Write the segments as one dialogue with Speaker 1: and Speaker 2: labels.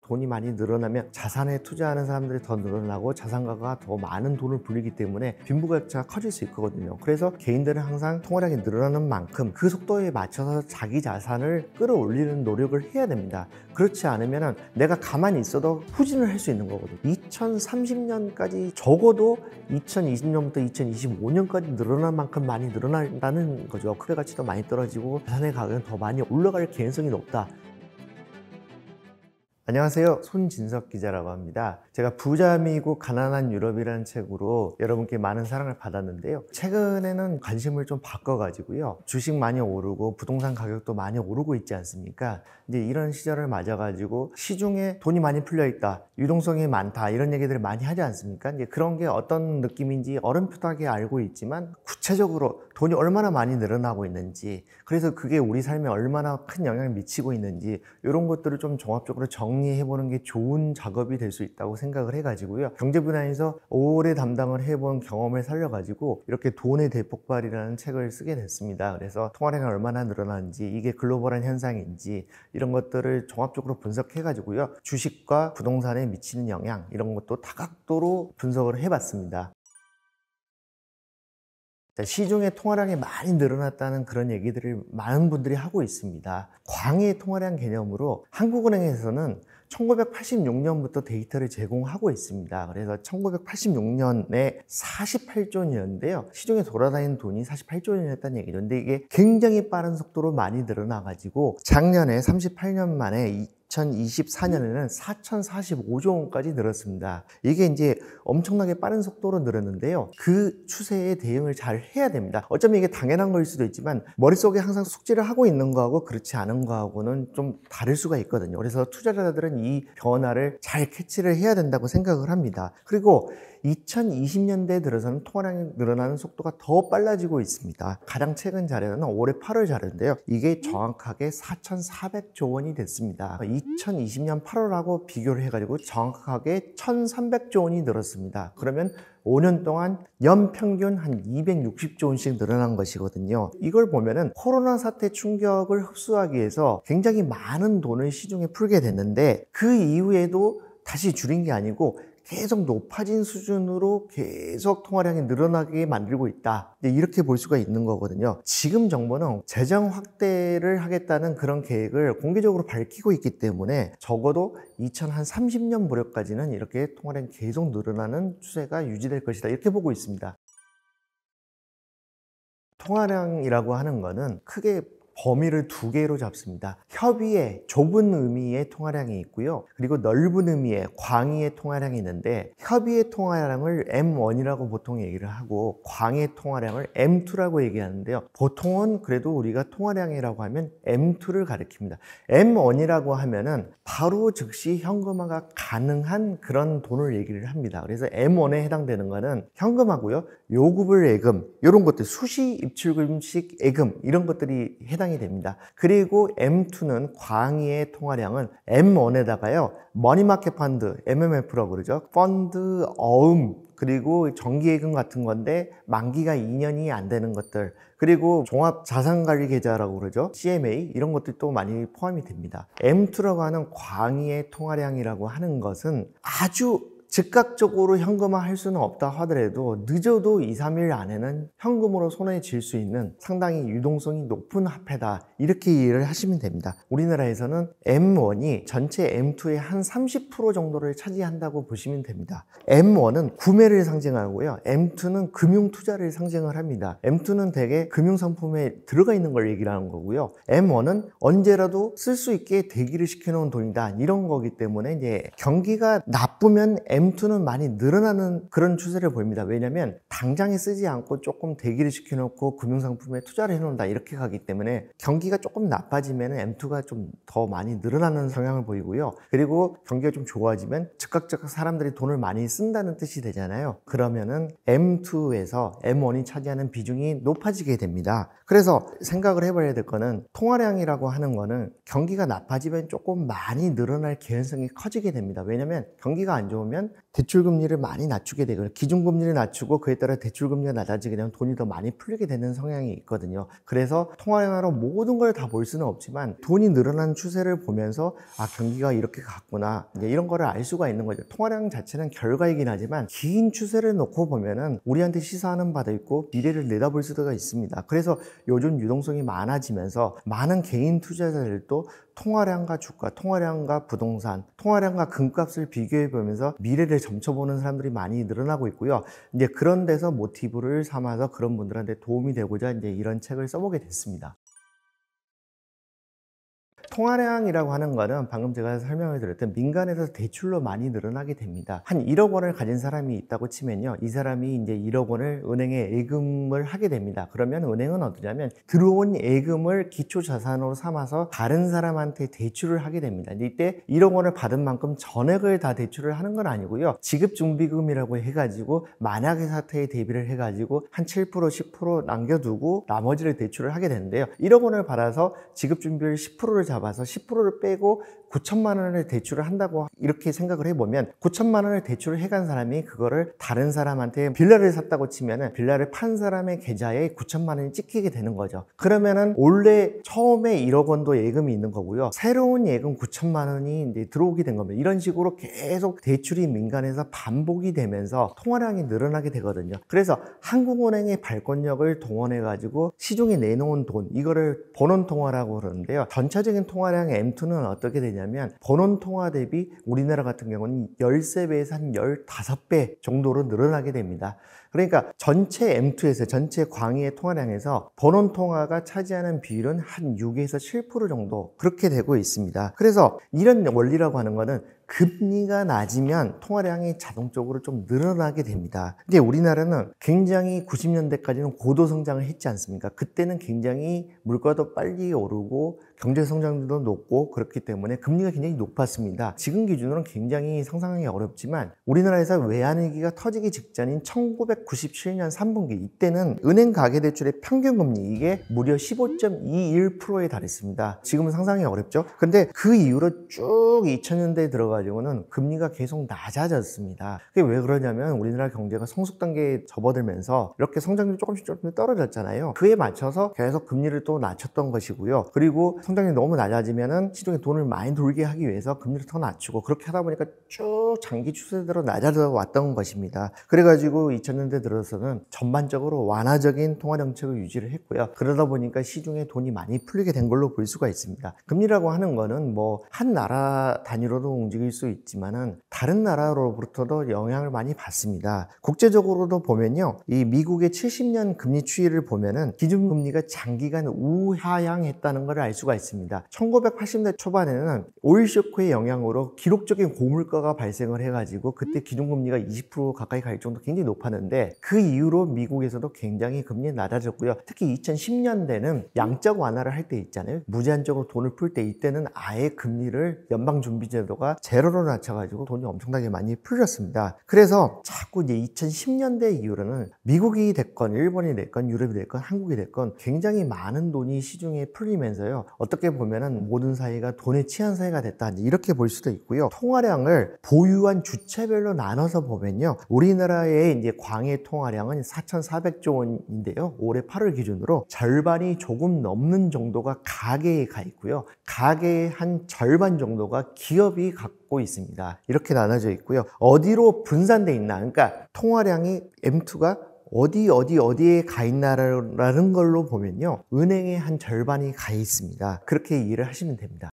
Speaker 1: 돈이 많이 늘어나면 자산에 투자하는 사람들이 더 늘어나고 자산가가 더 많은 돈을 불리기 때문에 빈부격차가 커질 수 있거든요. 그래서 개인들은 항상 통화량이 늘어나는 만큼 그 속도에 맞춰서 자기 자산을 끌어올리는 노력을 해야 됩니다. 그렇지 않으면 내가 가만히 있어도 후진을 할 수 있는 거거든요. 2030년까지 적어도 2020년부터 2025년까지 늘어날 만큼 많이 늘어난다는 거죠. 크게 가치도 많이 떨어지고 자산의 가격은 더 많이 올라갈 개연성이 높다. 안녕하세요. 손진석 기자라고 합니다. 제가 부자미국 가난한 유럽이라는 책으로 여러분께 많은 사랑을 받았는데요. 최근에는 관심을 좀 바꿔가지고요. 주식 많이 오르고 부동산 가격도 많이 오르고 있지 않습니까? 이제 이런 시절을 맞아가지고 시중에 돈이 많이 풀려있다, 유동성이 많다, 이런 얘기들을 많이 하지 않습니까? 이제 그런 게 어떤 느낌인지 어렴풋하게 알고 있지만 구체적으로 돈이 얼마나 많이 늘어나고 있는지, 그래서 그게 우리 삶에 얼마나 큰 영향을 미치고 있는지 이런 것들을 좀 종합적으로 정리해보는 게 좋은 작업이 될 수 있다고 생각을 해가지고요. 경제 분야에서 오래 담당을 해본 경험을 살려가지고 이렇게 돈의 대폭발이라는 책을 쓰게 됐습니다. 그래서 통화량이 얼마나 늘어나는지, 이게 글로벌한 현상인지 이런 것들을 종합적으로 분석해가지고요. 주식과 부동산에 미치는 영향, 이런 것도 다각도로 분석을 해봤습니다. 시중에 통화량이 많이 늘어났다는 그런 얘기들을 많은 분들이 하고 있습니다. 광의 통화량 개념으로 한국은행에서는 1986년부터 데이터를 제공하고 있습니다. 그래서 1986년에 48조 원이었는데요. 시중에 돌아다니는 돈이 48조 원이었다는 얘기죠. 근데 이게 굉장히 빠른 속도로 많이 늘어나가지고 작년에 38년 만에 2024년에는 4,045조 원까지 늘었습니다. 이게 이제 엄청나게 빠른 속도로 늘었는데요. 그 추세에 대응을 잘 해야 됩니다. 어쩌면 이게 당연한 거일 수도 있지만 머릿속에 항상 숙지를 하고 있는 거하고 그렇지 않은 거하고는 좀 다를 수가 있거든요. 그래서 투자자들은 이 변화를 잘 캐치를 해야 된다고 생각을 합니다. 그리고 2020년대에 들어서는 통화량이 늘어나는 속도가 더 빨라지고 있습니다. 가장 최근 자료는 올해 8월 자료인데요. 이게 정확하게 4,400조 원이 됐습니다. 2020년 8월하고 비교를 해가지고 정확하게 1,300조 원이 늘었습니다. 그러면 5년 동안 연평균 한 260조 원씩 늘어난 것이거든요. 이걸 보면은 코로나 사태 충격을 흡수하기 위해서 굉장히 많은 돈을 시중에 풀게 됐는데 그 이후에도 다시 줄인 게 아니고 계속 높아진 수준으로 계속 통화량이 늘어나게 만들고 있다. 이렇게 볼 수가 있는 거거든요. 지금 정부는 재정 확대를 하겠다는 그런 계획을 공개적으로 밝히고 있기 때문에 적어도 2030년 무렵까지는 이렇게 통화량이 계속 늘어나는 추세가 유지될 것이다. 이렇게 보고 있습니다. 통화량이라고 하는 거는 크게 범위를 두 개로 잡습니다. 협의의 좁은 의미의 통화량이 있고요. 그리고 넓은 의미의 광의의 통화량이 있는데 협의의 통화량을 M1이라고 보통 얘기를 하고 광의 통화량을 M2라고 얘기하는데요. 보통은 그래도 우리가 통화량이라고 하면 M2를 가리킵니다. M1이라고 하면은 바로 즉시 현금화가 가능한 그런 돈을 얘기를 합니다. 그래서 M1에 해당되는 거는 현금하고요. 요구불 예금, 이런 것들, 수시 입출금식 예금, 이런 것들이 해당이 됩니다. 그리고 M2는 광의의 통화량은 M1에다가요, 머니마켓 펀드, MMF라고 그러죠. 펀드, 어음, 그리고 정기예금 같은 건데 만기가 2년이 안 되는 것들, 그리고 종합자산관리계좌라고 그러죠. CMA, 이런 것들도 많이 포함이 됩니다. M2라고 하는 광의의 통화량이라고 하는 것은 아주 즉각적으로 현금화할 수는 없다 하더라도 늦어도 2, 3일 안에는 현금으로 손에 쥘 수 있는 상당히 유동성이 높은 화폐다, 이렇게 이해를 하시면 됩니다. 우리나라에서는 M1이 전체 M2의 한 30% 정도를 차지한다고 보시면 됩니다. M1은 구매를 상징하고요, M2는 금융투자를 상징을 합니다. M2는 대개 금융상품에 들어가 있는 걸 얘기를 하는 거고요, M1은 언제라도 쓸 수 있게 대기를 시켜놓은 돈이다, 이런 거기 때문에 이제 경기가 나쁘면 M2는 많이 늘어나는 그런 추세를 보입니다. 왜냐하면 당장에 쓰지 않고 조금 대기를 시켜놓고 금융상품에 투자를 해놓는다, 이렇게 가기 때문에 경기가 조금 나빠지면 M2가 좀 더 많이 늘어나는 성향을 보이고요. 그리고 경기가 좀 좋아지면 즉각 사람들이 돈을 많이 쓴다는 뜻이 되잖아요. 그러면은 M2에서 M1이 차지하는 비중이 높아지게 됩니다. 그래서 생각을 해봐야 될 거는 통화량이라고 하는 거는 경기가 나빠지면 조금 많이 늘어날 개연성이 커지게 됩니다. 왜냐하면 경기가 안 좋으면 되냐면 대출금리를 많이 낮추게 되고 기준금리를 낮추고 그에 따라 대출금리가 낮아지게 되면 돈이 더 많이 풀리게 되는 성향이 있거든요. 그래서 통화량으로 모든 걸 다 볼 수는 없지만 돈이 늘어나는 추세를 보면서 경기가 이렇게 갔구나 이제 이런 거를 알 수가 있는 거죠. 통화량 자체는 결과이긴 하지만 긴 추세를 놓고 보면은 우리한테 시사하는 바도 있고 미래를 내다볼 수가 있습니다. 그래서 요즘 유동성이 많아지면서 많은 개인 투자자들도 통화량과 주가, 통화량과 부동산, 통화량과 금값을 비교해 보면서 미래를 점쳐보는 사람들이 많이 늘어나고 있고요. 이제 그런 데서 모티브를 삼아서 그런 분들한테 도움이 되고자 이제 이런 책을 써보게 됐습니다. 통화량이라고 하는 거는 방금 제가 설명을 드렸던 민간에서 대출로 많이 늘어나게 됩니다. 한 1억 원을 가진 사람이 있다고 치면요. 이 사람이 이제 1억 원을 은행에 예금을 하게 됩니다. 그러면 은행은 어떠냐면 들어온 예금을 기초 자산으로 삼아서 다른 사람한테 대출을 하게 됩니다. 이때 1억 원을 받은 만큼 전액을 다 대출을 하는 건 아니고요. 지급준비금이라고 해가지고 만약의 사태에 대비를 해가지고 한 7%, 10% 남겨두고 나머지를 대출을 하게 되는데요. 1억 원을 받아서 지급준비를 10%를 잡아서 10%를 빼고 9천만 원을 대출을 한다고 이렇게 생각을 해보면 9천만 원을 대출을 해간 사람이 그거를 다른 사람한테 빌라를 샀다고 치면은 빌라를 판 사람의 계좌에 9천만 원이 찍히게 되는 거죠. 그러면은 원래 처음에 1억 원도 예금이 있는 거고요. 새로운 예금 9천만 원이 이제 들어오게 된 겁니다. 이런 식으로 계속 대출이 민간에서 반복이 되면서 통화량이 늘어나게 되거든요. 그래서 한국은행의 발권력을 동원해 가지고 시중에 내놓은 돈 이거를 본원통화라고 그러는데요. 전체적인 통화량 M2는 어떻게 되냐면 본원통화 대비 우리나라 같은 경우는 13배에서 한 15배 정도로 늘어나게 됩니다. 그러니까 전체 M2에서 전체 광의의 통화량에서 본원통화가 차지하는 비율은 한 6에서 7% 정도 그렇게 되고 있습니다. 그래서 이런 원리라고 하는 거는 금리가 낮으면 통화량이 자동적으로 좀 늘어나게 됩니다. 근데 우리나라는 굉장히 90년대까지는 고도 성장을 했지 않습니까? 그때는 굉장히 물가도 빨리 오르고 경제 성장률도 높고 그렇기 때문에 금리가 굉장히 높았습니다. 지금 기준으로는 굉장히 상상하기 어렵지만 우리나라에서 외환위기가 터지기 직전인 1997년 3분기 이때는 은행 가계대출의 평균금리 이게 무려 15.21%에 달했습니다. 지금은 상상이 어렵죠? 근데 그 이후로 쭉 2000년대에 들어가지고는 금리가 계속 낮아졌습니다. 그게 왜 그러냐면 우리나라 경제가 성숙 단계에 접어들면서 이렇게 성장률이 조금씩 떨어졌잖아요. 그에 맞춰서 계속 금리를 또 낮췄던 것이고요. 그리고 성장률이 너무 낮아지면은 시중에 돈을 많이 돌게 하기 위해서 금리를 더 낮추고 그렇게 하다 보니까 쭉 장기 추세대로 낮아져 왔던 것입니다. 그래가지고 2000년대 들어서는 전반적으로 완화적인 통화 정책을 유지를 했고요. 그러다 보니까 시중에 돈이 많이 풀리게 된 걸로 볼 수가 있습니다. 금리라고 하는 거는 뭐 한 나라 단위로도 움직일 수 있지만은 다른 나라로부터도 영향을 많이 받습니다. 국제적으로도 보면요, 이 미국의 70년 금리 추이를 보면은 기준금리가 장기간 우하향했다는 걸 알 수가 있습니다. 1980년대 초반에는 오일 쇼크의 영향으로 기록적인 고물가가 발생을 해가지고 그때 기준금리가 20% 가까이 갈 정도 굉장히 높았는데 그 이후로 미국에서도 굉장히 금리 낮아졌고요. 특히 2010년대는 양적 완화를 할 때 있잖아요. 무제한적으로 돈을 풀 때 이때는 아예 금리를 연방준비제도가 제로로 낮춰가지고 돈이 엄청나게 많이 풀렸습니다. 그래서 자꾸 이제 2010년대 이후로는 미국이 됐건 일본이 됐건 유럽이 됐건 한국이 됐건 굉장히 많은 돈이 시중에 풀리면서요. 어떻게 보면은 모든 사회가 돈에 취한 사회가 됐다 이렇게 볼 수도 있고요. 통화량을 보유한 주체별로 나눠서 보면요. 우리나라의 이제 광의 통화량은 4,400조 원인데요. 올해 8월 기준으로 절반이 조금 넘는 정도가 가계에 가 있고요. 가계의 한 절반 정도가 기업이 갖고 있습니다. 이렇게 나눠져 있고요. 어디로 분산돼 있나? 그러니까 통화량이 M2가 어디에 가 있나라는 걸로 보면요. 은행의 한 절반이 가 있습니다. 그렇게 이해를 하시면 됩니다.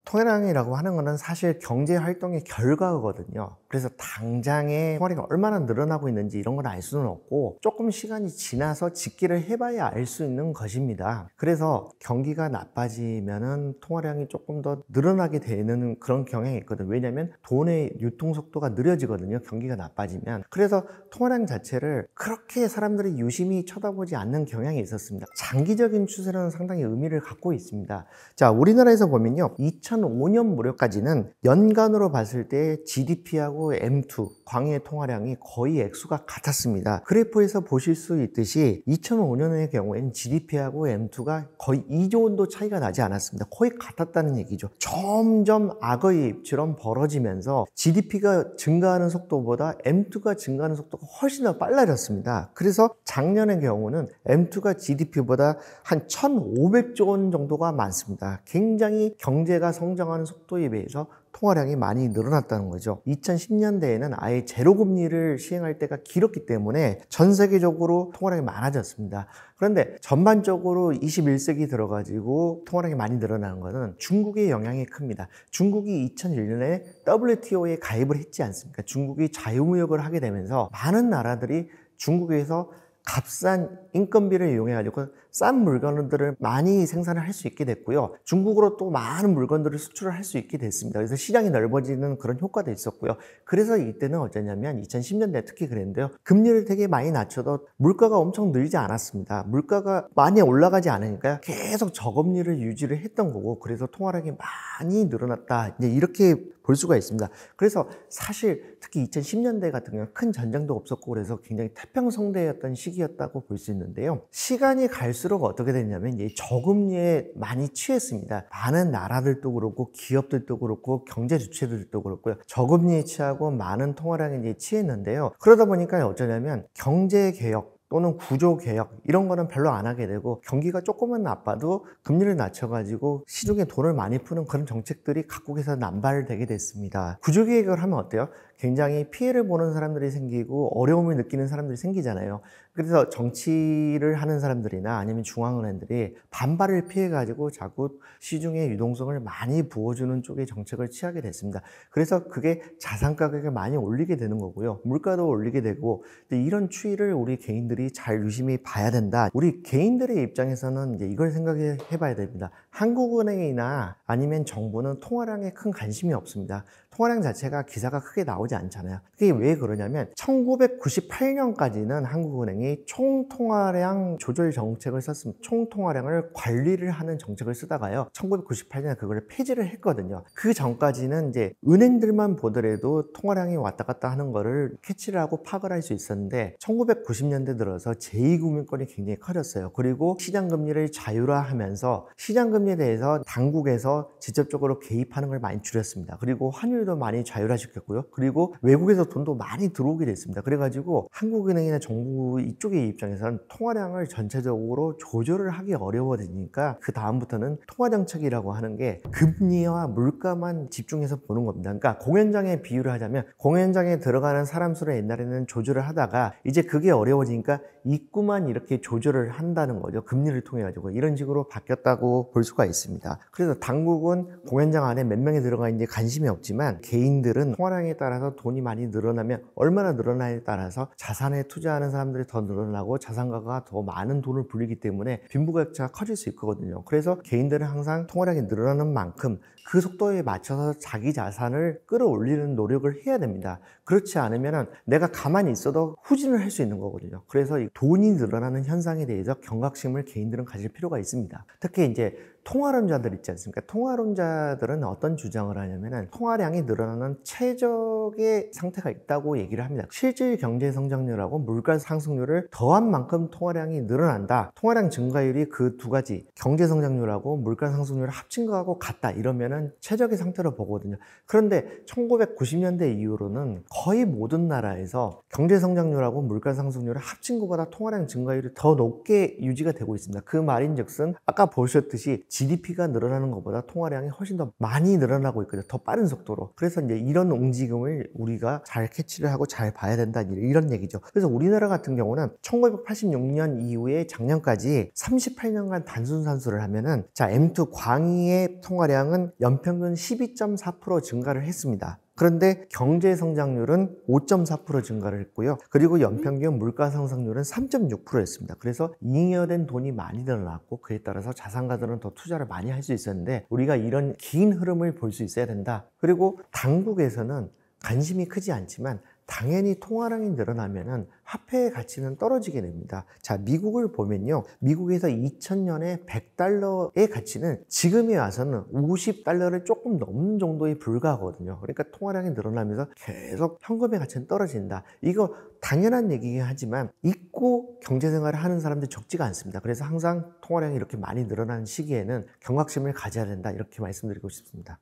Speaker 1: 통화량이라고 하는 거는 사실 경제 활동의 결과거든요. 그래서 당장에 통화량이 얼마나 늘어나고 있는지 이런 걸 알 수는 없고 조금 시간이 지나서 집계를 해봐야 알 수 있는 것입니다. 그래서 경기가 나빠지면은 통화량이 조금 더 늘어나게 되는 그런 경향이 있거든요. 왜냐하면 돈의 유통 속도가 느려지거든요. 경기가 나빠지면. 그래서 통화량 자체를 그렇게 사람들이 유심히 쳐다보지 않는 경향이 있었습니다. 장기적인 추세는 상당히 의미를 갖고 있습니다. 자, 우리나라에서 보면요. 2005년 무렵까지는 연간으로 봤을 때 GDP하고 M2, 광의 통화량이 거의 액수가 같았습니다. 그래프에서 보실 수 있듯이 2005년의 경우에는 GDP하고 M2가 거의 2조 원도 차이가 나지 않았습니다. 거의 같았다는 얘기죠. 점점 악의 입처럼 벌어지면서 GDP가 증가하는 속도보다 M2가 증가하는 속도가 훨씬 더 빨라졌습니다. 그래서 작년의 경우는 M2가 GDP보다 한 1,500조 원 정도가 많습니다. 굉장히 경제가 성장하는 속도에 비해서 통화량이 많이 늘어났다는 거죠. 2010년대에는 아예 제로금리를 시행할 때가 길었기 때문에 전 세계적으로 통화량이 많아졌습니다. 그런데 전반적으로 21세기 들어가지고 통화량이 많이 늘어나는 것은 중국의 영향이 큽니다. 중국이 2001년에 WTO에 가입을 했지 않습니까? 중국이 자유무역을 하게 되면서 많은 나라들이 중국에서 값싼 인건비를 이용해가지고 싼 물건들을 많이 생산을 할 수 있게 됐고요. 중국으로 또 많은 물건들을 수출을 할 수 있게 됐습니다. 그래서 시장이 넓어지는 그런 효과도 있었고요. 그래서 이때는 어쩌냐면 2010년대 특히 그랬는데요. 금리를 되게 많이 낮춰도 물가가 엄청 늘지 않았습니다. 물가가 많이 올라가지 않으니까 계속 저금리를 유지를 했던 거고, 그래서 통화량이 많이 늘어났다, 이제 이렇게 볼 수가 있습니다. 그래서 사실 특히 2010년대 같은 경우는 큰 전쟁도 없었고 그래서 굉장히 태평성대였던 시기였다고 볼 수 있는데요. 시간이 갈수록 어떻게 됐냐면 이제 저금리에 많이 취했습니다. 많은 나라들도 그렇고 기업들도 그렇고 경제 주체들도 그렇고요. 저금리에 취하고 많은 통화량에 이제 취했는데요. 그러다 보니까 어쩌냐면 경제 개혁 또는 구조 개혁 이런 거는 별로 안 하게 되고, 경기가 조금만 나빠도 금리를 낮춰가지고 시중에 돈을 많이 푸는 그런 정책들이 각국에서 남발되게 됐습니다. 구조 개혁을 하면 어때요? 굉장히 피해를 보는 사람들이 생기고 어려움을 느끼는 사람들이 생기잖아요. 그래서 정치를 하는 사람들이나 아니면 중앙은행들이 반발을 피해가지고 자꾸 시중에 유동성을 많이 부어주는 쪽의 정책을 취하게 됐습니다. 그래서 그게 자산 가격을 많이 올리게 되는 거고요. 물가도 올리게 되고, 이런 추이를 우리 개인들이 잘 유심히 봐야 된다. 우리 개인들의 입장에서는 이제 이걸 생각해 봐야 됩니다. 한국은행이나 아니면 정부는 통화량에 큰 관심이 없습니다. 통화량 자체가 기사가 크게 나오지 않잖아요. 그게 왜 그러냐면 1998년까지는 한국은행이 총통화량 조절 정책을 썼습니다. 총통화량을 관리를 하는 정책을 쓰다가요, 1998년에 그걸 폐지를 했거든요. 그 전까지는 이제 은행들만 보더라도 통화량이 왔다 갔다 하는 거를 캐치를 하고 파악을 할 수 있었는데 1990년대 들어서 제2금융권이 굉장히 커졌어요. 그리고 시장금리를 자율화하면서 시장금리에 대해서 당국에서 직접적으로 개입하는 걸 많이 줄였습니다. 그리고 환율도 많이 자율화시켰고요. 그리고 외국에서 돈도 많이 들어오게 됐습니다. 그래가지고 한국은행이나 정부 이쪽의 입장에서는 통화량을 전체적으로 조절을 하기 어려워지니까 그 다음부터는 통화정책이라고 하는 게 금리와 물가만 집중해서 보는 겁니다. 그러니까 공연장에 비유를 하자면 공연장에 들어가는 사람 수를 옛날에는 조절을 하다가 이제 그게 어려워지니까 입구만 이렇게 조절을 한다는 거죠. 금리를 통해 가지고 이런 식으로 바뀌었다고 볼 수가 있습니다. 그래서 당국은 공연장 안에 몇 명이 들어가 있는지 관심이 없지만 개인들은 통화량에 따라서 돈이 많이 늘어나면 얼마나 늘어나에 따라서 자산에 투자하는 사람들이 더 늘어나고 자산가가 더 많은 돈을 불리기 때문에 빈부격차가 커질 수 있거든요. 그래서 개인들은 항상 통화량이 늘어나는 만큼 그 속도에 맞춰서 자기 자산을 끌어올리는 노력을 해야 됩니다. 그렇지 않으면 내가 가만히 있어도 후진을 할 수 있는 거거든요. 그래서 돈이 늘어나는 현상에 대해서 경각심을 개인들은 가질 필요가 있습니다. 특히 이제 통화론자들 있지 않습니까? 통화론자들은 어떤 주장을 하냐면은 통화량이 늘어나는 최적의 상태가 있다고 얘기를 합니다. 실질 경제 성장률하고 물가 상승률을 더한 만큼 통화량이 늘어난다. 통화량 증가율이 그 두 가지 경제 성장률하고 물가 상승률을 합친 거하고 같다. 이러면은 최적의 상태로 보거든요. 그런데 1990년대 이후로는 거의 모든 나라에서 경제 성장률하고 물가 상승률을 합친 것보다 통화량 증가율이 더 높게 유지가 되고 있습니다. 그 말인즉슨 아까 보셨듯이 GDP가 늘어나는 것보다 통화량이 훨씬 더 많이 늘어나고 있거든요. 더 빠른 속도로. 그래서 이제 이런 움직임을 우리가 잘 캐치를 하고 잘 봐야 된다. 이런 얘기죠. 그래서 우리나라 같은 경우는 1986년 이후에 작년까지 38년간 단순 산수를 하면은 자, M2 광의의 통화량은 연평균 12.4% 증가를 했습니다. 그런데 경제 성장률은 5.4% 증가를 했고요. 그리고 연평균 물가 상승률은 3.6%였습니다. 그래서 잉여된 돈이 많이 늘어났고 그에 따라서 자산가들은 더 투자를 많이 할 수 있었는데 우리가 이런 긴 흐름을 볼 수 있어야 된다. 그리고 당국에서는 관심이 크지 않지만 당연히 통화량이 늘어나면은 화폐의 가치는 떨어지게 됩니다. 자, 미국을 보면요. 미국에서 2000년에 100달러의 가치는 지금에 와서는 50달러를 조금 넘는 정도에 불과하거든요. 그러니까 통화량이 늘어나면서 계속 현금의 가치는 떨어진다. 이거 당연한 얘기긴 하지만 잊고 경제생활을 하는 사람들이 적지가 않습니다. 그래서 항상 통화량이 이렇게 많이 늘어나는 시기에는 경각심을 가져야 된다. 이렇게 말씀드리고 싶습니다.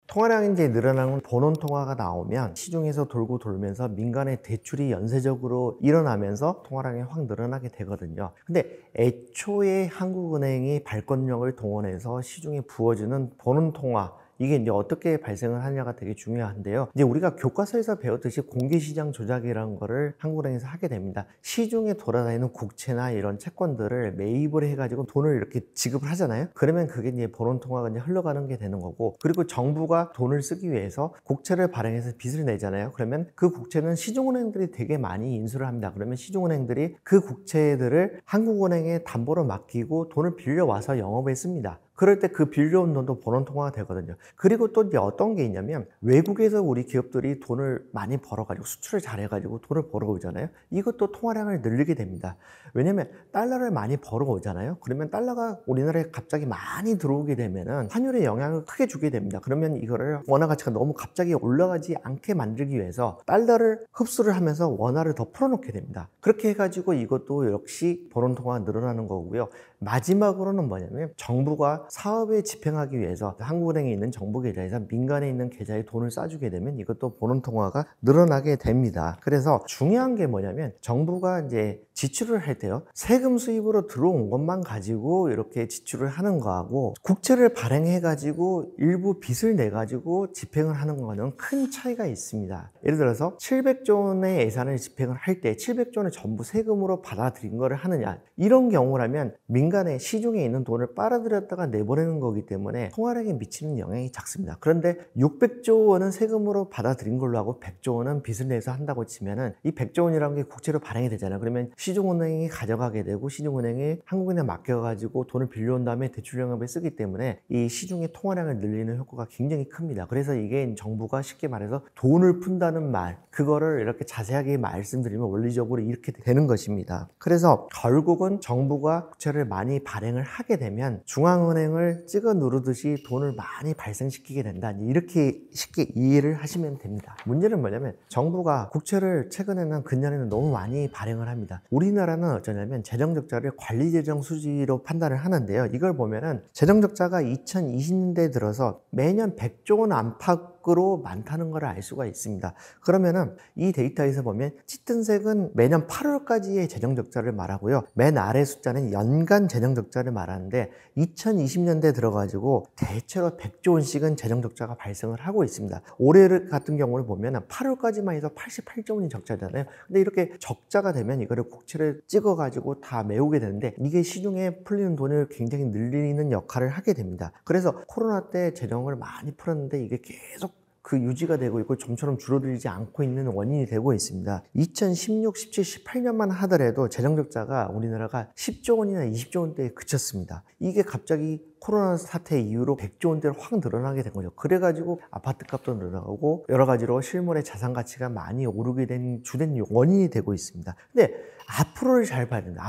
Speaker 1: 통화량이 이제 늘어나는 본원 통화가 나오면 시중에서 돌고 돌면서 민간의 대출이 연쇄적으로 일어나면서 통화량이 확 늘어나게 되거든요. 근데 애초에 한국은행이 발권력을 동원해서 시중에 부어주는 본원 통화, 이게 이제 어떻게 발생을 하냐가 되게 중요한데요. 이제 우리가 교과서에서 배웠듯이 공개시장 조작이라는 거를 한국은행에서 하게 됩니다. 시중에 돌아다니는 국채나 이런 채권들을 매입을 해가지고 돈을 이렇게 지급을 하잖아요. 그러면 그게 이제 본원통화가 이제 흘러가는 게 되는 거고, 그리고 정부가 돈을 쓰기 위해서 국채를 발행해서 빚을 내잖아요. 그러면 그 국채는 시중은행들이 되게 많이 인수를 합니다. 그러면 시중은행들이 그 국채들을 한국은행에 담보로 맡기고 돈을 빌려와서 영업에 씁니다. 그럴 때 그 빌려온 돈도 본원통화가 되거든요. 그리고 또 이제 어떤 게 있냐면 외국에서 우리 기업들이 돈을 많이 벌어가지고 수출을 잘해가지고 돈을 벌어오잖아요. 이것도 통화량을 늘리게 됩니다. 왜냐면 달러를 많이 벌어오잖아요. 그러면 달러가 우리나라에 갑자기 많이 들어오게 되면은 환율에 영향을 크게 주게 됩니다. 그러면 이거를 원화 가치가 너무 갑자기 올라가지 않게 만들기 위해서 달러를 흡수를 하면서 원화를 더 풀어놓게 됩니다. 그렇게 해가지고 이것도 역시 본원통화가 늘어나는 거고요. 마지막으로는 뭐냐면 정부가 사업에 집행하기 위해서 한국은행에 있는 정부 계좌에서 민간에 있는 계좌에 돈을 싸주게 되면 이것도 본원통화가 늘어나게 됩니다. 그래서 중요한 게 뭐냐면 정부가 이제 지출을 할 때요, 세금 수입으로 들어온 것만 가지고 이렇게 지출을 하는 거하고 국채를 발행해 가지고 일부 빚을 내 가지고 집행을 하는 거는 큰 차이가 있습니다. 예를 들어서 700조 원의 예산을 집행을 할 때 700조 원을 전부 세금으로 받아들인 거를 하느냐, 이런 경우라면 민간의 시중에 있는 돈을 빨아들였다가 내보내는 거기 때문에 통화량에 미치는 영향이 작습니다. 그런데 600조 원은 세금으로 받아들인 걸로 하고 100조 원은 빚을 내서 한다고 치면은 이 100조 원이라는 게 국채로 발행이 되잖아요. 그러면 시중은행이 가져가게 되고 시중은행이 한국은행에 맡겨가지고 돈을 빌려온 다음에 대출 영업에 쓰기 때문에 이 시중의 통화량을 늘리는 효과가 굉장히 큽니다. 그래서 이게 정부가 쉽게 말해서 돈을 푼다는 말, 그거를 이렇게 자세하게 말씀드리면 원리적으로 이렇게 되는 것입니다. 그래서 결국은 정부가 국채를 많이 발행을 하게 되면 중앙은행을 찍어 누르듯이 돈을 많이 발생시키게 된다. 이렇게 쉽게 이해를 하시면 됩니다. 문제는 뭐냐면 정부가 국채를 최근에는 근년에는 너무 많이 발행을 합니다. 우리나라는 어쩌냐면 재정적자를 관리재정 수지로 판단을 하는데요. 이걸 보면은 재정적자가 2020년대에 들어서 매년 100조 원 안팎으로 많다는 걸 알 수가 있습니다. 그러면은 이 데이터에서 보면 짙은 색은 매년 8월까지의 재정적자를 말하고요. 맨 아래 숫자는 연간 재정적자를 말하는데 2020년대에 들어가지고 대체로 100조 원씩은 재정적자가 발생을 하고 있습니다. 올해 같은 경우를 보면 8월까지만 해서 88조 원이 적자잖아요. 근데 이렇게 적자가 되면 이거를 국채를 찍어가지고 다 메우게 되는데 이게 시중에 풀리는 돈을 굉장히 늘리는 역할을 하게 됩니다. 그래서 코로나 때 재정을 많이 풀었는데 이게 계속 그 유지가 되고 있고 좀처럼 줄어들지 않고 있는 원인이 되고 있습니다. 2016, 17, 18년만 하더라도 재정적자가 우리나라가 10조 원이나 20조 원대에 그쳤습니다. 이게 갑자기 코로나 사태 이후로 100조 원대로 확 늘어나게 된 거죠. 그래가지고 아파트 값도 늘어나고 여러 가지로 실물의 자산 가치가 많이 오르게 된 주된 원인이 되고 있습니다. 근데 앞으로를 잘 봐야 된다.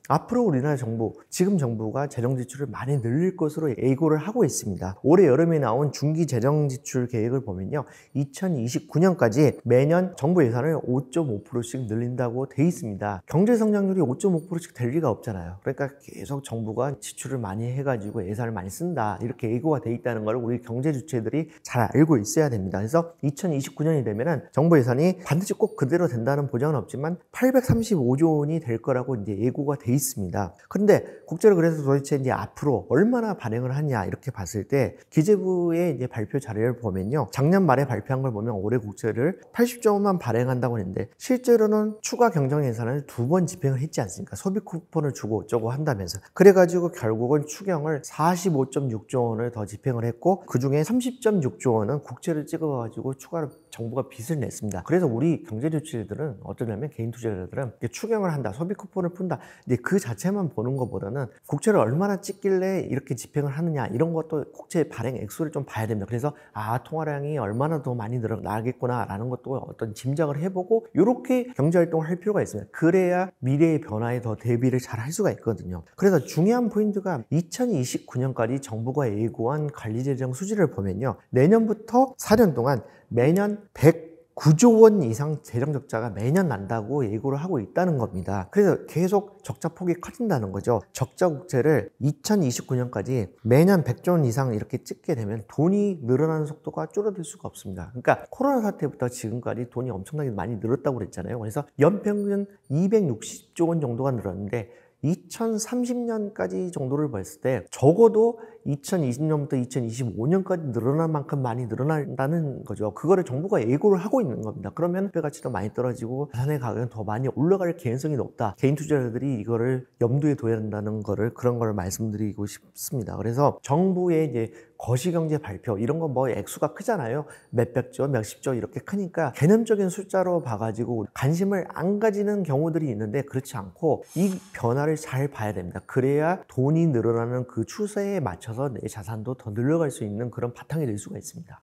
Speaker 1: 앞으로 우리나라 정부, 지금 정부가 재정 지출을 많이 늘릴 것으로 예고를 하고 있습니다. 올해 여름에 나온 중기 재정 지출 계획을 보면요, 2029년까지 매년 정부 예산을 5.5%씩 늘린다고 돼 있습니다. 경제 성장률이 5.5%씩 될 리가 없잖아요. 그러니까 계속 정부가 지출을 많이 해가지고 예산을 많이 쓴다, 이렇게 예고가 돼 있다는 걸 우리 경제 주체들이 잘 알고 있어야 됩니다. 그래서 2029년이 되면은 정부 예산이 반드시 꼭 그대로 된다는 보장은 없지만 835조 원이 될 거라고 이제 예고가 돼 있습니다. 그런데 국제로 그래서 도대체 이제 앞으로 얼마나 발행을 하냐 이렇게 봤을 때 기재부의 이제 발표 자료를 보면요, 작년 말에 발표한 걸 보면 올해 국채를 80조 원만 발행한다고 했는데 실제로는 추가 경정 예산을 2번 집행을 했지 않습니까? 소비 쿠폰을 주고 어쩌고 한다면서. 그래가지고 결국은 추경을 45.6조 원을 더 집행을 했고, 그중에 30.6조 원은 국채를 찍어가지고 추가로 정부가 빚을 냈습니다. 그래서 우리 경제주체들은 어떠냐면, 개인 투자자들은 추경을 한다, 소비 쿠폰을 푼다, 근데 그 자체만 보는 것보다는 국채를 얼마나 찍길래 이렇게 집행을 하느냐, 이런 것도 국채 발행 액수를 좀 봐야 됩니다. 그래서 통화량이 얼마나 더 많이 늘어나겠구나 라는 것도 어떤 짐작을 해보고 이렇게 경제활동을 할 필요가 있습니다. 그래야 미래의 변화에 더 대비를 잘 할 수가 있거든요. 그래서 중요한 포인트가 2029년까지 정부가 예고한 관리재정 수지를 보면요, 내년부터 4년 동안 매년 109조 원 이상 재정 적자가 매년 난다고 예고를 하고 있다는 겁니다. 그래서 계속 적자 폭이 커진다는 거죠. 적자 국채를 2029년까지 매년 100조 원 이상 이렇게 찍게 되면 돈이 늘어나는 속도가 줄어들 수가 없습니다. 그러니까 코로나 사태부터 지금까지 돈이 엄청나게 많이 늘었다고 그랬잖아요. 그래서 연평균 260조 원 정도가 늘었는데 2030년까지 정도를 봤을 때 적어도 2020년부터 2025년까지 늘어날 만큼 많이 늘어난다는 거죠. 그거를 정부가 예고를 하고 있는 겁니다. 그러면 배 가치도 많이 떨어지고 자산의 가격은 더 많이 올라갈 개연성이 높다. 개인 투자자들이 이거를 염두에 둬야 된다는 거를, 그런 걸 말씀드리고 싶습니다. 그래서 정부의 이제 거시경제 발표 이런 거 뭐 액수가 크잖아요. 몇백조, 몇십조 이렇게 크니까 개념적인 숫자로 봐가지고 관심을 안 가지는 경우들이 있는데, 그렇지 않고 이 변화를 잘 봐야 됩니다. 그래야 돈이 늘어나는 그 추세에 맞춰서 내 자산도 더 늘어갈 수 있는 그런 바탕이 될 수가 있습니다.